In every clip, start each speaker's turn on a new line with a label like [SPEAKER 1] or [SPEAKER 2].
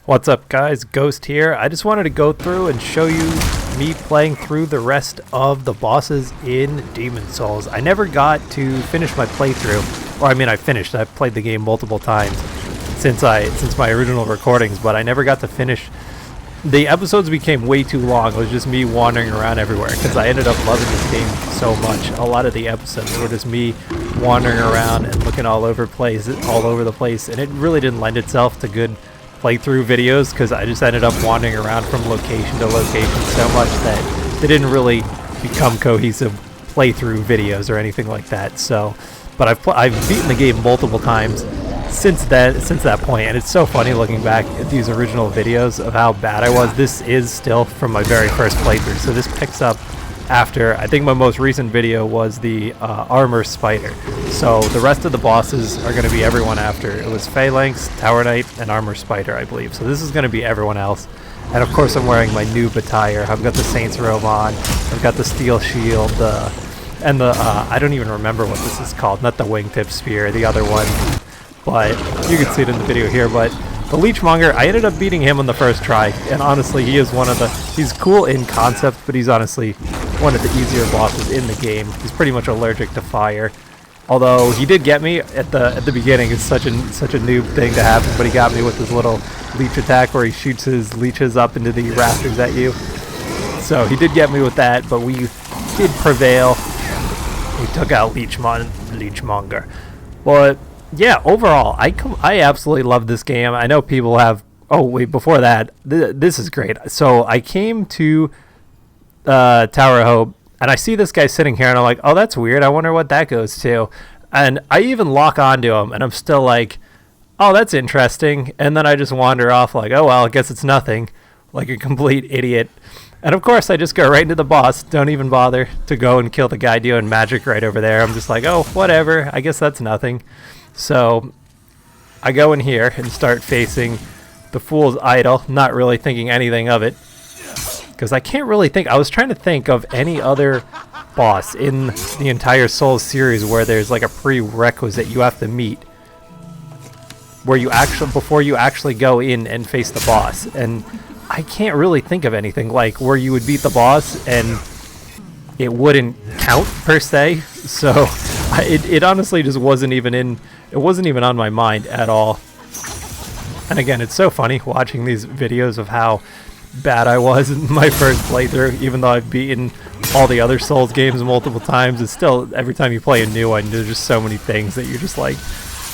[SPEAKER 1] What's up guys, Ghost here. I just wanted to go through and show you me playing through the rest of the bosses in Demon's Souls. I never got to finish my playthrough, or I mean I finished, I've played the game multiple times since my original recordings, but I never got to finish. The episodes became way too long. It was just me wandering around everywhere because I ended up loving this game so much. A lot of the episodes were just me wandering around and looking all over the place, and it really didn't lend itself to good playthrough videos because I just ended up wandering around from location to location so much that they didn't really become cohesive playthrough videos or anything like that. So, but I've beaten the game multiple times since that point, and it's so funny looking back at these original videos of how bad I was. This is still from my very first playthrough, so this picks up after, I think my most recent video was the Armor Spider. So the rest of the bosses are going to be everyone after. It was Phalanx, Tower Knight, and Armor Spider, I believe. So this is going to be everyone else. And of course I'm wearing my NOOB attire. I've got the Saints robe on, I've got the Steel Shield, and the, I don't even remember what this is called. Not the Wingtip Spear, the other one. But you can see it in the video here. But the Leechmonger, I ended up beating him on the first try, and honestly he is he's cool in concept, but he's honestly one of the easier bosses in the game. He's pretty much allergic to fire, although he did get me at the beginning. It's such a noob thing to happen, but he got me with his little leech attack where he shoots his leeches up into the rafters at you. So he did get me with that, but we did prevail. We took out Leechmonger. But yeah, overall, I absolutely love this game. I know people have... Oh, wait, before that, this is great. So I came to Tower of Hope, and I see this guy sitting here, and I'm like, oh, that's weird. I wonder what that goes to. And I even lock onto him, and I'm still like, oh, that's interesting. And then I just wander off like, oh, well, I guess it's nothing. Like a complete idiot. And of course, I just go right into the boss. Don't even bother to go and kill the guy doing magic right over there. I'm just like, oh, whatever. I guess that's nothing. So I go in here and start facing the Fool's Idol, not really thinking anything of it, because I can't really think. I was trying to think of any other boss in the entire Souls series where there's like a prerequisite you have to meet, where you actually, before you actually go in and face the boss. And I can't really think of anything like where you would beat the boss and it wouldn't count per se. So it honestly just wasn't even on my mind at all. And again, it's so funny watching these videos of how bad I was in my first playthrough, even though I've beaten all the other Souls games multiple times. It's still, every time you play a new one, there's just so many things that you just like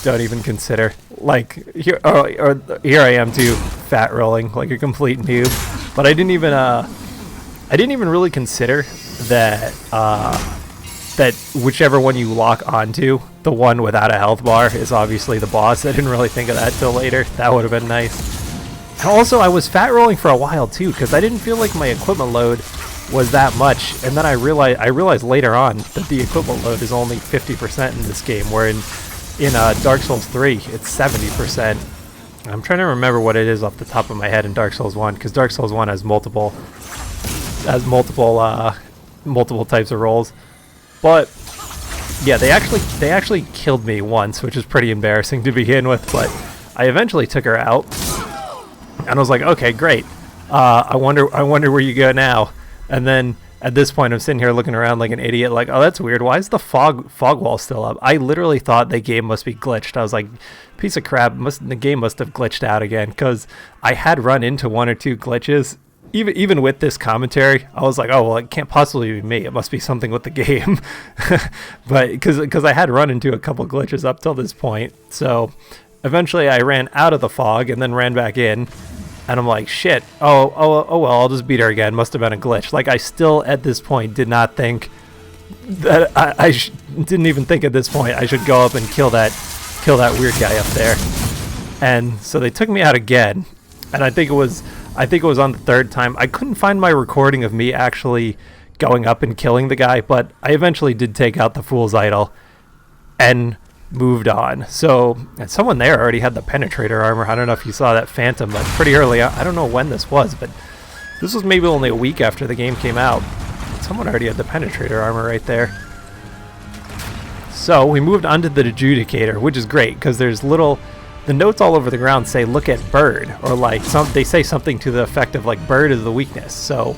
[SPEAKER 1] don't even consider. Like here, here I am too, fat rolling like a complete noob. But I didn't even really consider that that whichever one you lock onto, the one without a health bar, is obviously the boss. I didn't really think of that till later. That would have been nice. And also, I was fat rolling for a while too, because I didn't feel like my equipment load was that much. And then I realized later on that the equipment load is only 50% in this game, where in Dark Souls 3 it's 70%. I'm trying to remember what it is off the top of my head in Dark Souls 1, because Dark Souls 1 has multiple types of rolls. But yeah, they actually killed me once, which is pretty embarrassing to begin with. But I eventually took her out, and I was like, okay, great. I wonder where you go now. And then at this point, I'm sitting here looking around like an idiot, like, oh, that's weird. Why is the fog wall still up? I literally thought the game must be glitched. I was like, piece of crap. The game must have glitched out again, because I had run into one or two glitches. Even with this commentary, I was like, oh, well, it can't possibly be me. It must be something with the game. But because I had run into a couple glitches up till this point. So eventually I ran out of the fog and then ran back in. And I'm like, shit, oh, well, I'll just beat her again. Must have been a glitch. Like, I still, at this point, did not think that I didn't even think at this point I should go up and kill that weird guy up there. And so they took me out again. And I think it was on the third time. I couldn't find my recording of me actually going up and killing the guy, but I eventually did take out the Fool's Idol and moved on. So, and someone there already had the Penetrator armor. I don't know if you saw that Phantom, but pretty early on. I don't know when this was, but this was maybe only a week after the game came out. Someone already had the Penetrator armor right there. So we moved on to the Adjudicator, which is great because there's little the notes all over the ground say look at bird, or like they say something to the effect of like bird is the weakness. So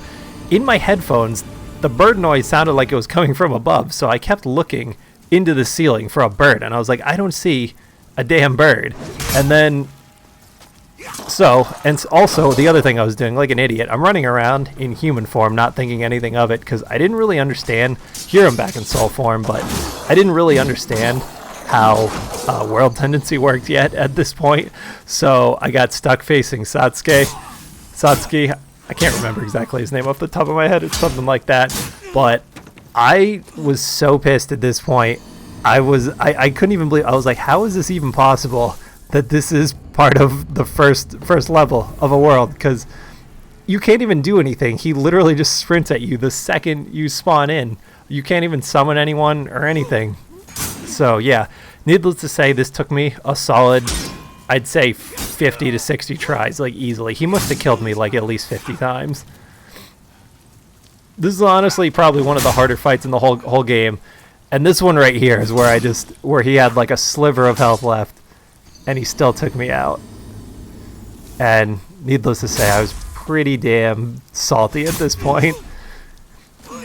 [SPEAKER 1] in my headphones, the bird noise sounded like it was coming from above, so I kept looking into the ceiling for a bird, and I was like, I don't see a damn bird. And then and also the other thing I was doing like an idiot, I'm running around in human form, not thinking anything of it, because I didn't really understand. Here I'm back in soul form, but I didn't really understand how world tendency worked yet at this point. So I got stuck facing Satsuki. I can't remember exactly his name off the top of my head. It's something like that. But I was so pissed at this point. I couldn't even believe. I was like, how is this even possible that this is part of the first level of a world? Because you can't even do anything. He literally just sprints at you the second you spawn in. You can't even summon anyone or anything. So yeah, needless to say, this took me a solid, I'd say 50 to 60 tries, like easily. He must have killed me like at least 50 times. This is honestly probably one of the harder fights in the whole game. And this one right here is where he had like a sliver of health left, and he still took me out. And needless to say, I was pretty damn salty at this point.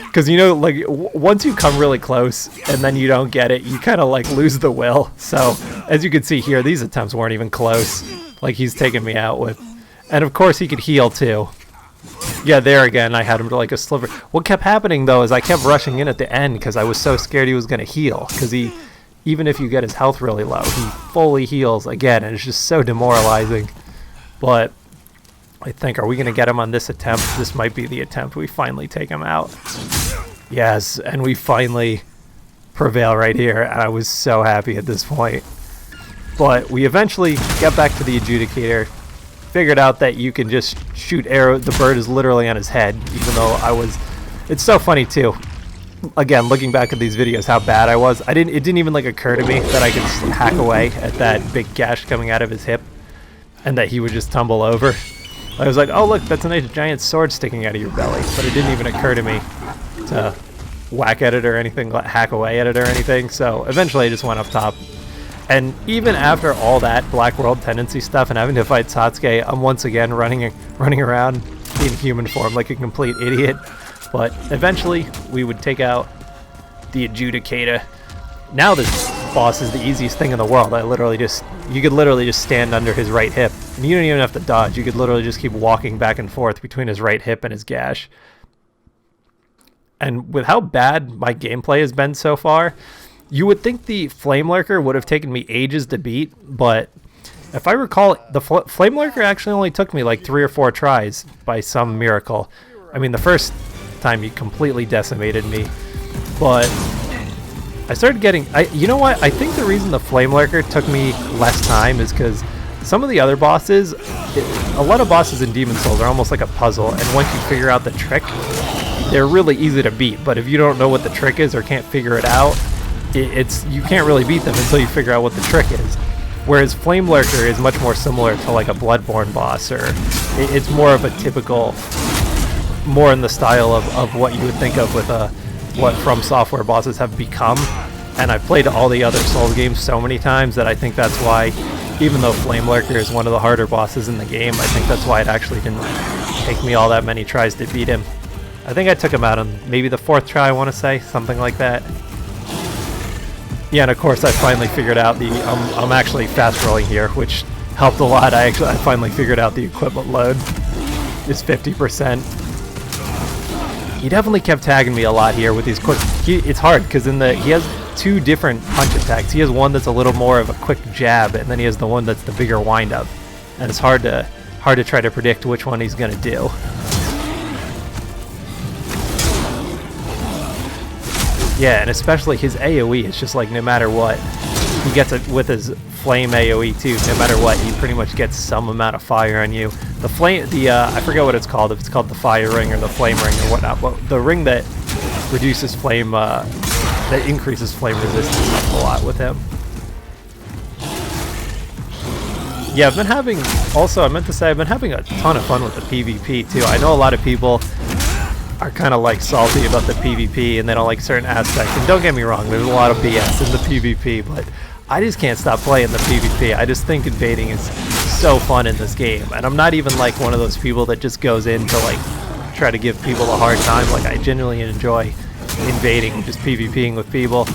[SPEAKER 1] Because, you know, like, once you come really close and then you don't get it, you kind of, like, lose the will. So, as you can see here, these attempts weren't even close. Like, he's taking me out with. And, of course, he could heal, too. Yeah, there again, I had him to, like, a sliver. What kept happening, though, is I kept rushing in at the end because I was so scared he was going to heal. Because even if you get his health really low, he fully heals again. And it's just so demoralizing. But I think, are we going to get him on this attempt? This might be the attempt. We finally take him out. Yes, and we finally prevail right here, and I was so happy at this point. But we eventually get back to the adjudicator, figured out that you can just shoot arrows. The bird is literally on his head, even though it's so funny too. Again, looking back at these videos, how bad I was. It didn't even like occur to me that I could hack away at that big gash coming out of his hip, and that he would just tumble over. I was like, oh look, that's a nice giant sword sticking out of your belly. But it didn't even occur to me to whack at it or anything, hack away at it or anything. So eventually I just went up top. And even after all that Black World tendency stuff and having to fight Satsuki, I'm once again running around in human form like a complete idiot. But eventually we would take out the adjudicator. Now this boss is the easiest thing in the world. You could literally just stand under his right hip. And you don't even have to dodge. You could literally just keep walking back and forth between his right hip and his gash. And with how bad my gameplay has been so far, you would think the Flame Lurker would have taken me ages to beat, but if I recall, the Flame Lurker actually only took me like 3 or 4 tries by some miracle. I mean, the first time he completely decimated me, but I started getting... you know what? I think the reason the Flame Lurker took me less time is because some of the other bosses, a lot of bosses in Demon Souls are almost like a puzzle, and once you figure out the trick, they're really easy to beat. But if you don't know what the trick is or can't figure it out, you can't really beat them until you figure out what the trick is. Whereas Flame Lurker is much more similar to like a Bloodborne boss, or it's more of a typical, more in the style of what you would think of with what FromSoftware bosses have become. And I've played all the other Souls games so many times that I think that's why, even though Flame Lurker is one of the harder bosses in the game, I think that's why it actually didn't take me all that many tries to beat him. I think I took him out on maybe the 4th try, I want to say, something like that. Yeah, and of course I finally figured out I'm actually fast rolling here, which helped a lot. I finally figured out the equipment load is 50%. He definitely kept tagging me a lot here with these quick... It's hard because he has 2 different punch attacks. He has one that's a little more of a quick jab, and then he has the one that's the bigger wind-up. And it's hard to try to predict which one he's going to do. Yeah, and especially his AoE, it's just like no matter what, he gets it with his flame AoE too. No matter what, he pretty much gets some amount of fire on you. The flame, I forget what it's called, if it's called the fire ring or the flame ring or whatnot, but the ring that reduces flame, that increases flame resistance helps a lot with him. Yeah, I've been having, also I meant to say, I've been having a ton of fun with the PvP too. I know a lot of people are kind of like salty about the PvP and they don't like certain aspects, and don't get me wrong, there's a lot of BS in the PvP, but I just can't stop playing the PvP. I just think invading is so fun in this game, and I'm not even like one of those people that just goes in to like try to give people a hard time. Like, I genuinely enjoy invading, just PvPing with people.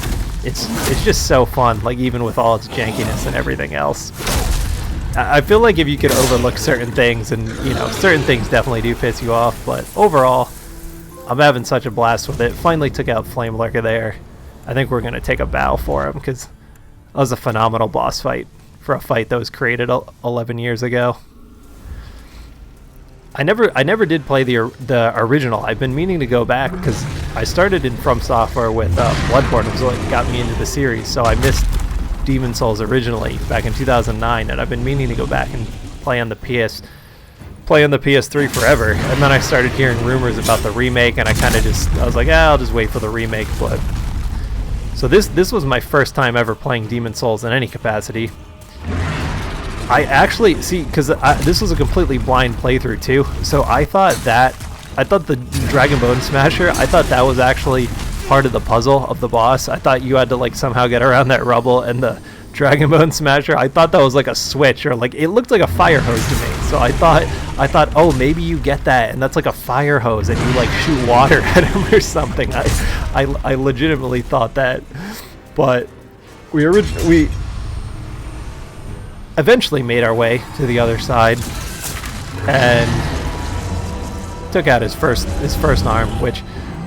[SPEAKER 1] It's just so fun, like even with all its jankiness and everything else. I feel like if you could overlook certain things, and you know, certain things definitely do piss you off, but overall, I'm having such a blast with it. Finally took out Flame Lurker there. I think we're gonna take a bow for him because that was a phenomenal boss fight for a fight that was created 11 years ago. I never did play the original. I've been meaning to go back because I started in FromSoftware with Bloodborne. It was what got me into the series, so I missed Demon Souls originally back in 2009, and I've been meaning to go back and play on the PS3 forever. And then I started hearing rumors about the remake, and I was like, I'll just wait for the remake. But so this was my first time ever playing Demon Souls in any capacity. I actually see, because this was a completely blind playthrough too, so I thought the Dragon Bone Smasher, I thought that was actually part of the puzzle of the boss. I thought you had to like somehow get around that rubble, and the Dragon Bone Smasher, I thought that was like a switch, or like it looked like a fire hose to me. So I thought, oh, maybe you get that, and that's like a fire hose, and you like shoot water at him or something. I legitimately thought that, but we eventually made our way to the other side and took out his first arm, which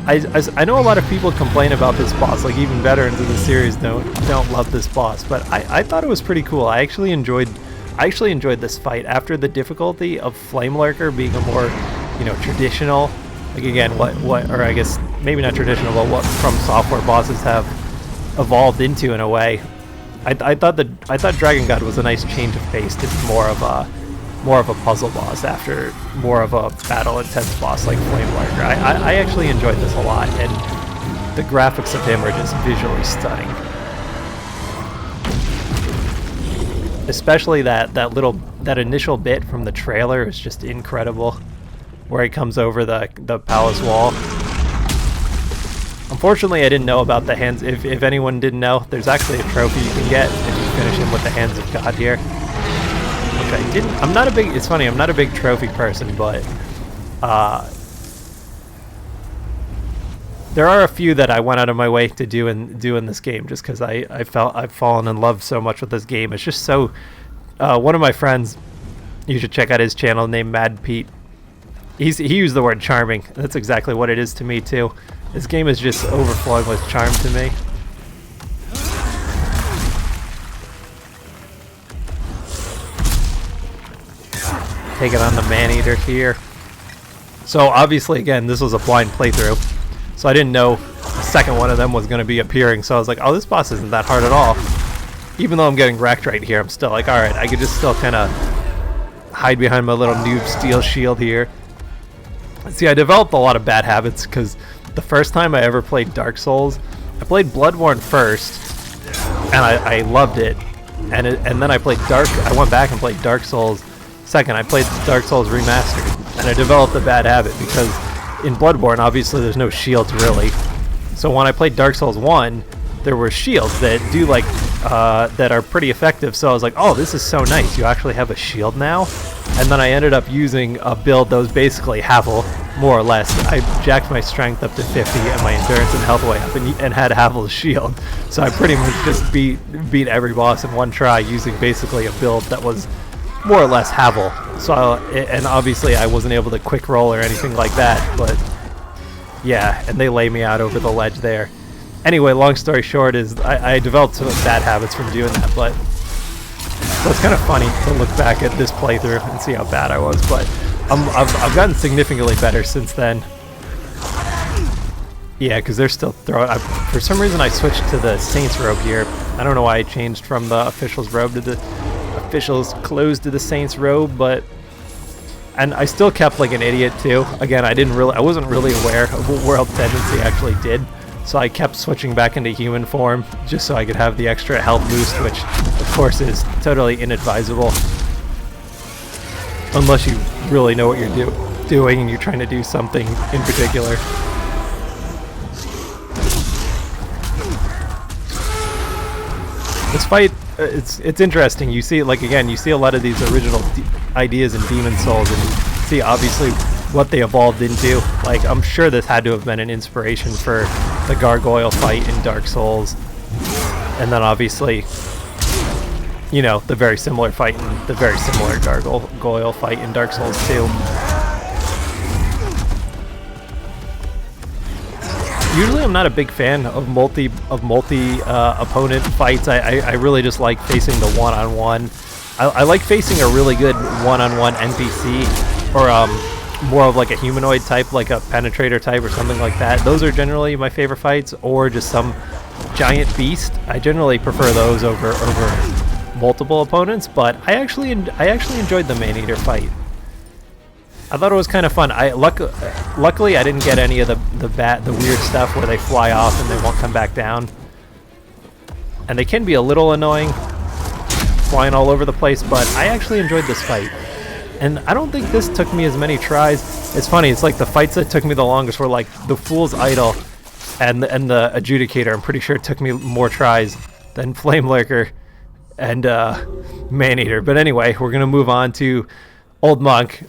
[SPEAKER 1] I know a lot of people complain about this boss, like even veterans of the series don't love this boss, but I thought it was pretty cool. I actually enjoyed this fight after the difficulty of Flame Lurker being a more, you know, traditional, like again or I guess maybe not traditional, but what FromSoftware bosses have evolved into in a way. I thought Dragon God was a nice change of pace to more of a puzzle boss after more of a battle intense boss like Flame Lurker. I actually enjoyed this a lot, and the graphics of him are just visually stunning. Especially that initial bit from the trailer is just incredible, where he comes over the palace wall. Unfortunately, I didn't know about the hands. If anyone didn't know, there's actually a trophy you can get if you finish him with the Hands of God here. Which I didn't. It's funny, I'm not a big trophy person, but there are a few that I went out of my way to do in this game, just because I've fallen in love so much with this game. It's just so. One of my friends, you should check out his channel, named Mad Pete. He used the word charming. That's exactly what it is to me too. This game is just overflowing with charm to me. Taking on the Man-Eater here. So obviously, again, this was a blind playthrough, so I didn't know the second one of them was going to be appearing. So I was like, oh, this boss isn't that hard at all. Even though I'm getting wrecked right here, I'm still like, alright, I could just still kind of hide behind my little noob steel shield here. See, I developed a lot of bad habits, because the first time I ever played Dark Souls, I played Bloodborne first, and I loved it. And then I went back and played Dark Souls second. I played Dark Souls Remastered, and I developed a bad habit, because in Bloodborne, obviously, there's no shields, really. So when I played Dark Souls 1, there were shields that do, like, that are pretty effective, so I was like, oh, this is so nice, you actually have a shield now? And then I ended up using a build that was basically Havel, more or less. I jacked my strength up to 50 and my endurance and health way up, and had Havel's shield. So I pretty much just beat every boss in one try using basically a build that was more or less Havel. So, and obviously I wasn't able to quick roll or anything like that, but yeah, and they lay me out over the ledge there. Anyway, long story short is I developed some bad habits from doing that, but so it's kind of funny to look back at this playthrough and see how bad I was, but I've gotten significantly better since then. Yeah, because they're still throwing. For some reason, I switched to the Saints robe here. I don't know why I changed from the officials robe to the officials clothes to the Saints robe, and I still kept like an idiot too. Again, I wasn't really aware of what World Tendency actually did. So I kept switching back into human form just so I could have the extra health boost, which of course is totally inadvisable. Unless you really know what you're doing and you're trying to do something in particular. fight, it's interesting. You see, like, again, you see a lot of these original ideas in Demon Souls, and you see obviously what they evolved into. Like, I'm sure this had to have been an inspiration for the gargoyle fight in Dark Souls, and then obviously, you know, the very similar gargoyle fight in Dark Souls 2. Usually I'm not a big fan of multi opponent fights. I really just like facing the one-on-one. I like facing a really good one-on-one NPC, or more of like a humanoid type, like a penetrator type or something like that. Those are generally my favorite fights, or just some giant beast. I generally prefer those over multiple opponents, but I actually enjoyed the Man-Eater fight. I thought it was kind of fun. Luckily I didn't get any of the weird stuff where they fly off and they won't come back down. And they can be a little annoying, flying all over the place, but I actually enjoyed this fight. And I don't think this took me as many tries. It's funny, it's like the fights that took me the longest were like the Fool's Idol and the Adjudicator. I'm pretty sure it took me more tries than Flame Lurker and Man-Eater. But anyway, we're gonna move on to Old Monk.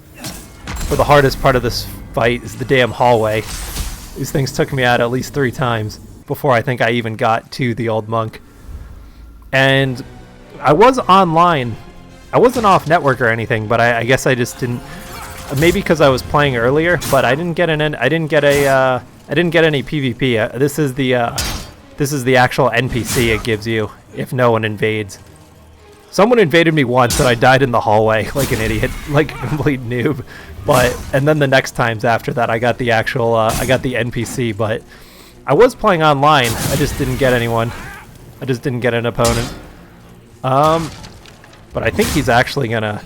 [SPEAKER 1] For the hardest part of this fight is the damn hallway. These things took me out at least 3 times before I think I even got to the Old Monk. And I was online. I wasn't off network or anything, but I guess I just didn't. Maybe because I was playing earlier, but I didn't get any PvP. This is the actual NPC it gives you if no one invades. Someone invaded me once and I died in the hallway like an idiot, like a complete noob. And then the next times after that I got the actual, I got the NPC, but I was playing online, I just didn't get anyone. I just didn't get an opponent. But I think he's actually gonna,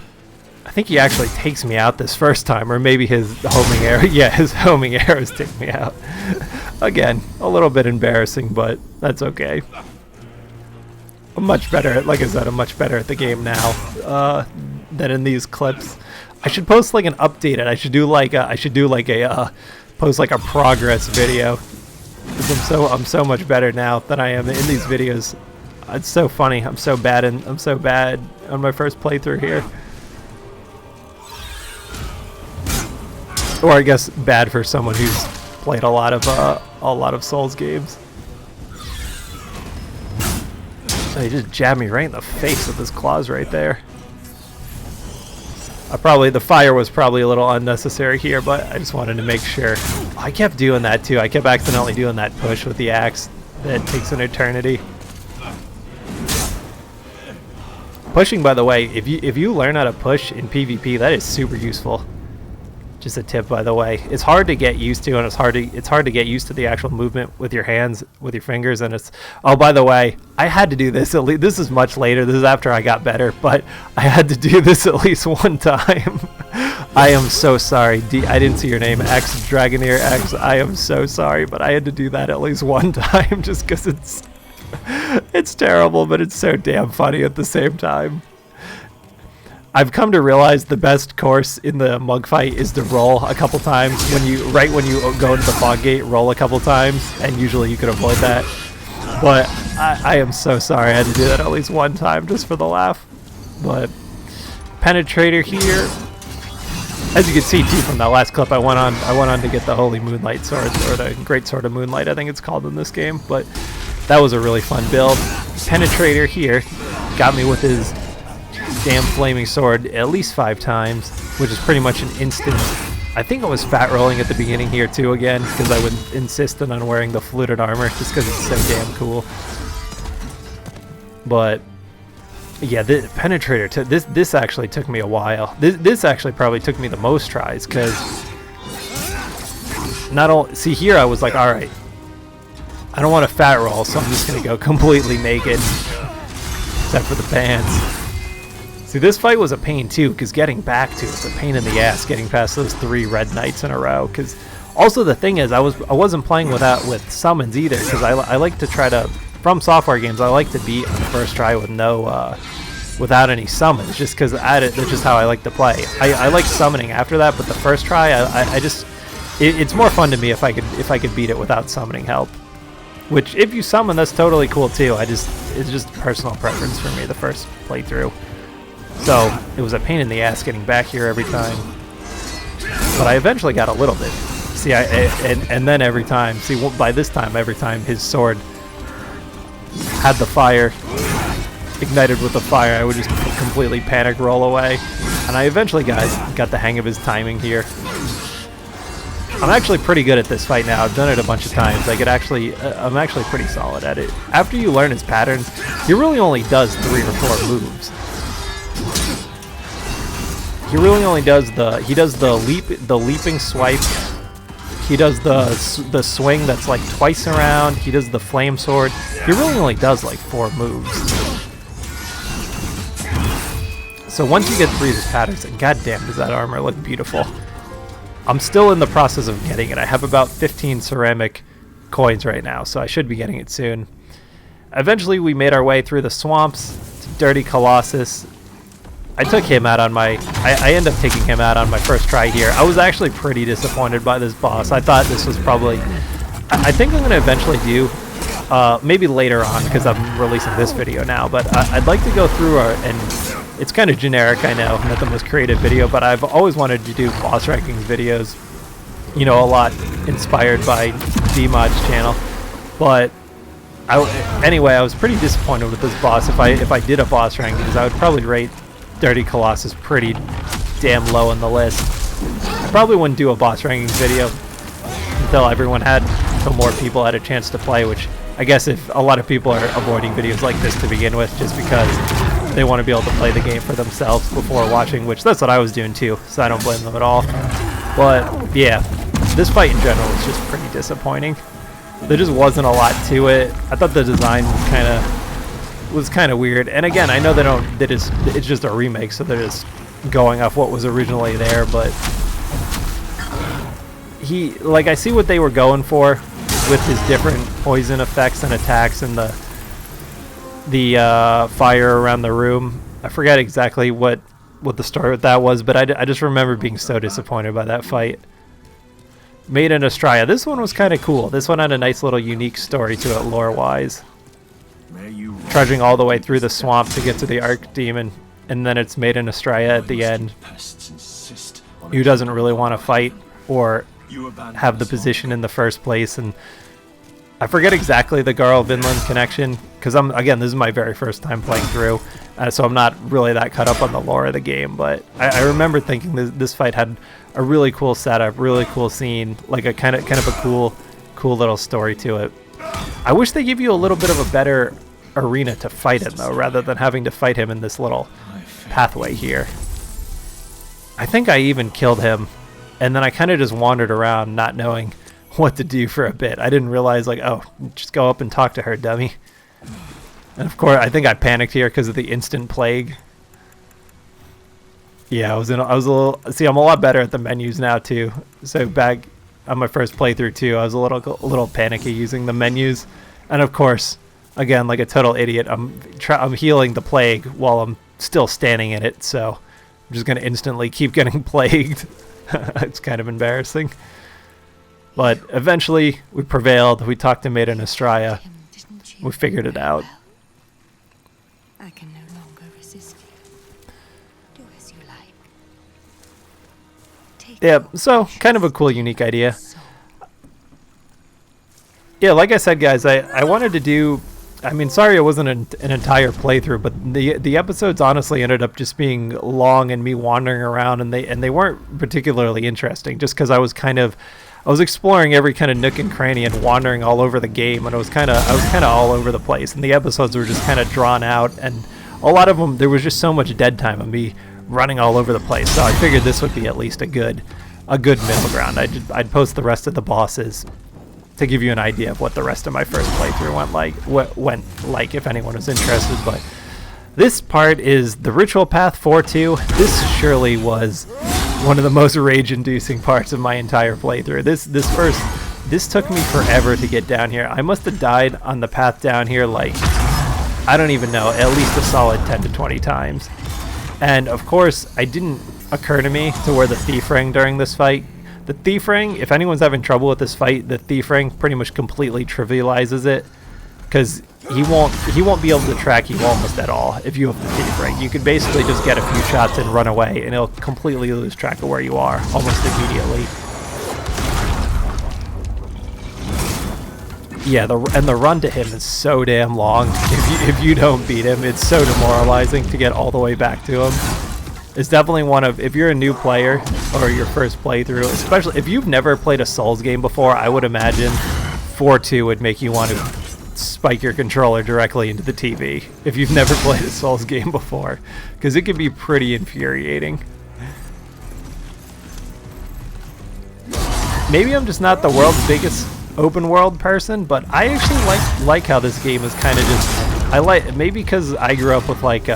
[SPEAKER 1] I think he actually takes me out this first time, or maybe his homing arrow, yeah, his homing arrows take me out. Again, a little bit embarrassing, but that's okay. I'm much better at, like I said, I'm much better at the game now than in these clips. I should post like an update, and I should do like a post like a progress video. Because I'm so much better now than I am in these videos. It's so funny. I'm so bad on my first playthrough here. Or I guess bad for someone who's played a lot of Souls games. So he just jabbed me right in the face with his claws right there. The fire was probably a little unnecessary here, but I just wanted to make sure. I kept doing that too. I kept accidentally doing that push with the axe that takes an eternity. Pushing, by the way, if you learn how to push in PvP, that is super useful. Just a tip, by the way. It's hard to get used to, and it's hard to get used to the actual movement with your hands, with your fingers, and it's. Oh, by the way, I had to do this. At least this is much later. This is after I got better, but I had to do this at least one time. I am so sorry. I didn't see your name, X Dragoneer X. I am so sorry, but I had to do that at least one time, just because it's terrible, but it's so damn funny at the same time. I've come to realize the best course in the mug fight is to roll a couple times. Right when you go into the fog gate, roll a couple times, and usually you can avoid that. But I am so sorry I had to do that at least one time just for the laugh. But penetrator here. As you can see too from that last clip, I went on to get the Holy Moonlight Sword, or the Great Sword of Moonlight, I think it's called in this game. But that was a really fun build. Penetrator here got me with his damn flaming sword at least 5 times, which is pretty much an instant. I think I was fat rolling at the beginning here too again, because I would insist on wearing the fluted armor just because it's so damn cool. But yeah, the penetrator, this actually took me a while. This actually probably took me the most tries, because see here I was like, all right, I don't want to fat roll, so I'm just gonna go completely naked, except for the pants. See, this fight was a pain too, because getting back to it's a pain in the ass getting past those 3 red knights in a row. Because also the thing is, I wasn't playing with summons either, because I like to try to, from software games, I like to beat on the first try with without any summons, just because that's just how I like to play. I like summoning after that, but the first try, it's more fun to me if I could beat it without summoning help. which if you summon, that's totally cool too. It's just personal preference for me the first playthrough. So it was a pain in the ass getting back here every time, but I eventually got a little bit. See, and then every time, see, by this time, every time his sword had the fire, ignited with the fire, I would just completely panic roll away. And I eventually got the hang of his timing here. I'm actually pretty good at this fight now. I've done it a bunch of times. I'm actually pretty solid at it. After you learn his patterns, he really only does 3 or 4 moves. He really only does the leaping swipe. He does the swing that's like twice around. He does the flame sword. He really only does like 4 moves. So once you get 3 of his patterns, and goddamn does that armor look beautiful. I'm still in the process of getting it. I have about 15 ceramic coins right now, so I should be getting it soon. Eventually we made our way through the swamps to Dirty Colossus. I took him out on my... I ended up taking him out on my first try here. I was actually pretty disappointed by this boss. I thought this was probably... I think I'm going to eventually do... maybe later on, because I'm releasing this video now, but I'd like to go through and... It's kind of generic, I know, not the most creative video, but I've always wanted to do boss rankings videos. You know, a lot inspired by D-Mod's channel. But anyway, I was pretty disappointed with this boss. If I did a boss rankings, I would probably rate Dirty Colossus pretty damn low on the list. I probably wouldn't do a boss rankings video until more people had a chance to play, which I guess if a lot of people are avoiding videos like this to begin with just because they want to be able to play the game for themselves before watching, which that's what I was doing too, so I don't blame them at all. But yeah, this fight in general was just pretty disappointing. There just wasn't a lot to it. I thought the design was kind of weird. And again, I know it's just a remake, so they're just going off what was originally there, but I see what they were going for with his different poison effects and attacks and the fire around the room. I forget exactly what the story with that was, but I just remember being so disappointed by that fight. Made in Astraya. This one was kind of cool. This one had a nice little unique story to it lore-wise. Trudging all the way through the swamp to get to the Archdemon, and then it's Made in Astraya at the end. Who doesn't really want to fight or have the position in the first place, and I forget exactly the Garl Vinland connection, because again, this is my very first time playing through, so I'm not really that caught up on the lore of the game, but I remember thinking this fight had a really cool setup, really cool scene, like a kind of a cool little story to it. I wish they give you a little bit of a better arena to fight in, though, rather than having to fight him in this little pathway here. I think I even killed him, and then I kind of just wandered around not knowing what to do for a bit. I didn't realize, like, oh, just go up and talk to her, dummy. And of course, I think I panicked here because of the instant plague. Yeah, I was a little... See, I'm a lot better at the menus now, too. So back on my first playthrough, too, I was a little panicky using the menus. And of course, again, like a total idiot, I'm healing the plague while I'm still standing in it, so I'm just going to instantly keep getting plagued. It's kind of embarrassing. But eventually, we prevailed. We talked to Made in Astraya. We figured it out.
[SPEAKER 2] I can no longer resist you. Do as you like.
[SPEAKER 1] Yeah, so kind of a cool, unique idea. Yeah, like I said, guys, I wanted to do... I mean, sorry it wasn't an entire playthrough, but the episodes honestly ended up just being long and me wandering around, and they weren't particularly interesting, just because I was exploring every kind of nook and cranny and wandering all over the game, and I was kind of all over the place, and the episodes were just kind of drawn out, and a lot of them there was just so much dead time of me running all over the place. So I figured this would be at least a good middle ground. I'd post the rest of the bosses to give you an idea of what the rest of my first playthrough went like, if anyone was interested. But this part is the Ritual Path 4-2. This surely was one of the most rage-inducing parts of my entire playthrough. This took me forever to get down here. I must have died on the path down here, like, I don't even know, at least a solid 10 to 20 times. And of course, it didn't occur to me to wear the thief ring during this fight. The thief ring, if anyone's having trouble with this fight, the thief ring pretty much completely trivializes it, because he won't be able to track you almost at all if you have the thief ring. You could basically just get a few shots and run away, and he'll completely lose track of where you are almost immediately. Yeah, the run to him is so damn long. If you don't beat him, it's so demoralizing to get all the way back to him. It's definitely one of, if you're a new player or your first playthrough, especially if you've never played a Souls game before, I would imagine 4-2 would make you want to spike your controller directly into the TV if you've never played a Souls game before, because it can be pretty infuriating. Maybe I'm just not the world's biggest open world person, but I actually like how this game is kind of just, maybe because I grew up with like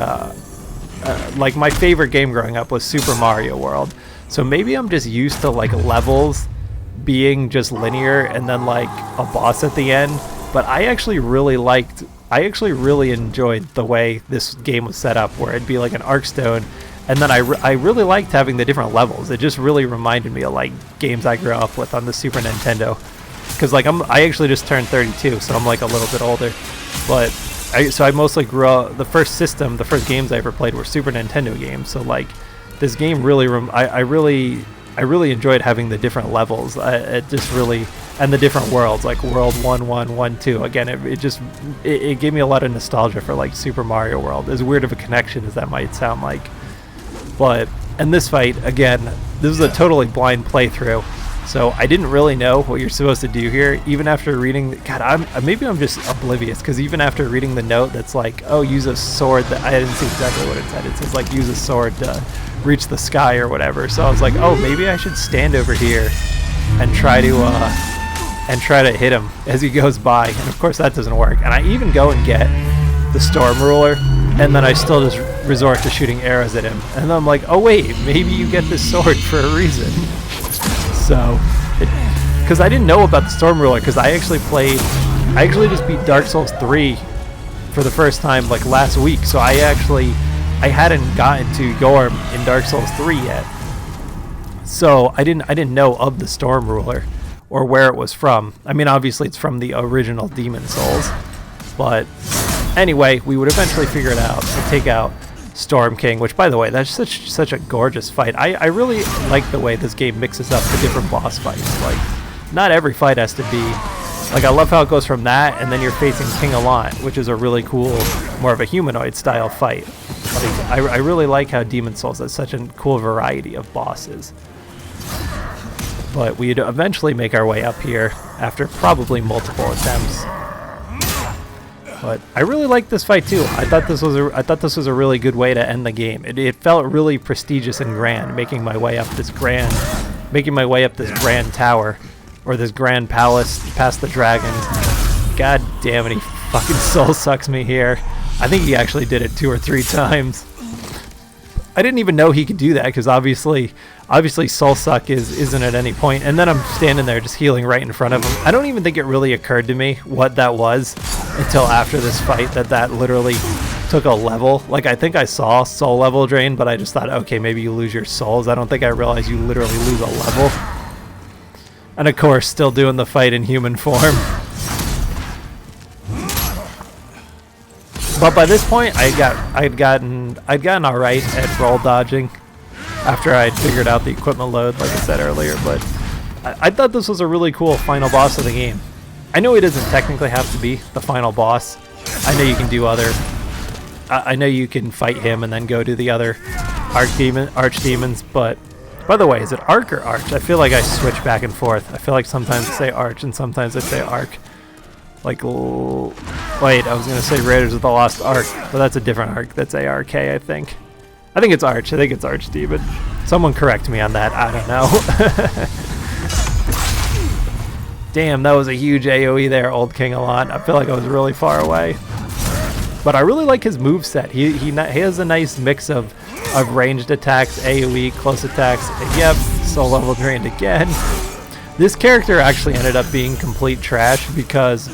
[SPEAKER 1] my favorite game growing up was Super Mario World, so maybe I'm just used to like levels being just linear and then like a boss at the end. But I actually really enjoyed the way this game was set up, where it'd be like an arc stone, and then I really liked having the different levels. It just really reminded me of like games I grew up with on the Super Nintendo, because like I actually just turned 32, so I'm like a little bit older, but I mostly grew up, the first games I ever played were Super Nintendo games, so like this game really I really enjoyed having the different levels. It just really, and the different worlds, like World 1-1, 1-2. Again, it gave me a lot of nostalgia for like Super Mario World, as weird of a connection as that might sound like. But in this fight, again, this is a totally blind playthrough, so I didn't really know what you're supposed to do here. Even after reading, maybe I'm just oblivious, because even after reading the note that's like, oh, use a sword, that I didn't see exactly what it said. It says like use a sword to reach the sky or whatever. So I was like, oh, maybe I should stand over here and try to hit him as he goes by. And of course that doesn't work. And I even go and get the storm ruler, and then I still just resort to shooting arrows at him. And then I'm like, oh wait, maybe you get this sword for a reason. So, because I didn't know about the storm ruler, because I actually just beat Dark Souls 3 for the first time like last week. So I hadn't gotten to Gorm in Dark Souls 3 yet, so I didn't know of the storm ruler or where it was from. I mean, obviously it's from the original Demon Souls, but anyway, we would eventually figure it out and take out Storm King, which, by the way, that's such a gorgeous fight. I really like the way this game mixes up the different boss fights. Like, not every fight has to be like, I love how it goes from that, and then you're facing King Allant, which is a really cool, more of a humanoid style fight. Like, I really like how Demon Souls has such a cool variety of bosses. But we'd eventually make our way up here after probably multiple attempts. But I really like this fight too. I thought this was a really good way to end the game. It felt really prestigious and grand, making my way up this grand tower, or this grand palace, past the dragons. God damn it, he fucking soul sucks me here. I think he actually did it 2 or 3 times. I didn't even know he could do that, because obviously soul suck isn't at any point. And then I'm standing there just healing right in front of him. I don't even think it really occurred to me what that was until after this fight, that literally took a level. Like, I think I saw soul level drain, but I just thought, okay, maybe you lose your souls. I don't think I realized you literally lose a level. And of course, still doing the fight in human form. But by this point, I'd gotten all right at roll dodging after I'd figured out the equipment load, like I said earlier. But I thought this was a really cool final boss of the game. I know it doesn't technically have to be the final boss. I know you can do other. I know you can fight him and then go to the other archdemons. But by the way, is it Arc or Arch? I feel like I switch back and forth. I feel like sometimes I say Arch and sometimes I say Arc. Like, wait, I was going to say Raiders of the Lost Ark, but that's a different Ark. That's ARK, I think. I think it's Arch. I think it's Archdemon. Someone correct me on that. I don't know. Damn, that was a huge AoE there, old King Allant. I feel like I was really far away. But I really like his moveset. He has a nice mix of ranged attacks, AoE, close attacks. Yep, soul level drained again. This character actually ended up being complete trash, because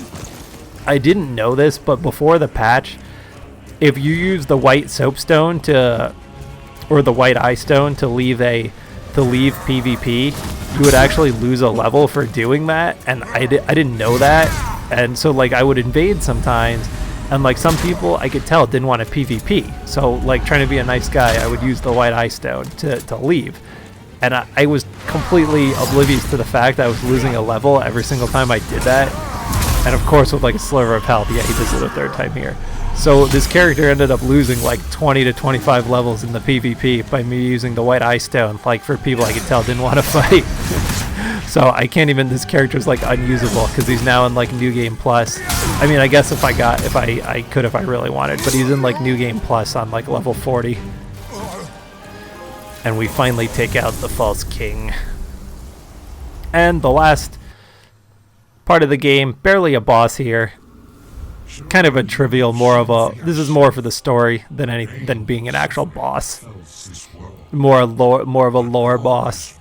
[SPEAKER 1] I didn't know this, but before the patch, if you use the white soapstone or the white eye stone to leave a to leave PvP, you would actually lose a level for doing that, and I didn't know that. And so like I would invade sometimes, and like some people I could tell didn't want to PvP, so like trying to be a nice guy, I would use the white eye stone to leave. And I was completely oblivious to the fact I was losing a level every single time I did that. And of course with like a sliver of health, yeah, he does it a third time here. So this character ended up losing like 20 to 25 levels in the PvP by me using the white eye stone, like for people I could tell didn't want to fight. So I can't even, this character's like unusable because he's now in like New Game Plus. I mean, I guess if I could if I really wanted, but he's in like New Game Plus on like level 40. And we finally take out the False King. And the last part of the game, barely a boss here. Kind of a trivial, this is more for the story than being an actual boss. More of a lore boss.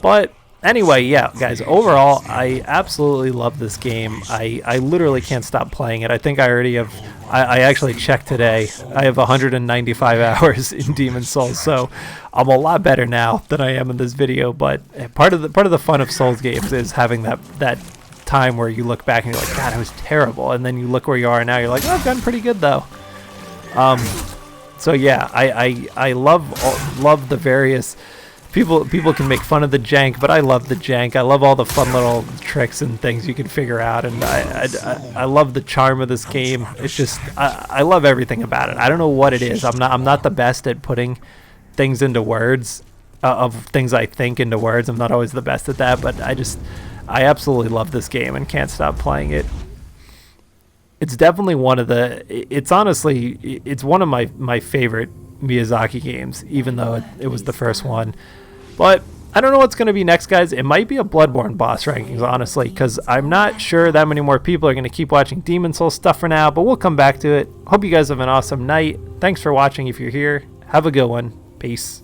[SPEAKER 1] But anyway, yeah, guys, overall, I absolutely love this game. I literally can't stop playing it. I think I already have, I actually checked today, I have 195 hours in Demon's Souls, so I'm a lot better now than I am in this video. But part of the fun of Souls games is having that time where you look back and you're like, God, I was terrible, and then you look where you are now, you're like, oh, I've done pretty good though. So yeah, I love the various people can make fun of the jank, but I love the jank. I love all the fun little tricks and things you can figure out, and I love the charm of this game. It's just I love everything about it. I don't know what it is. I'm not the best at putting things into words, of things I think into words. I'm not always the best at that, but I absolutely love this game and can't stop playing it. It's definitely it's one of my favorite Miyazaki games, even though it was the first one. But I don't know what's going to be next, guys. It might be a Bloodborne boss rankings, honestly, because I'm not sure that many more people are going to keep watching Demon's Souls stuff for now, but we'll come back to it. Hope you guys have an awesome night. Thanks for watching if you're here. Have a good one. Peace.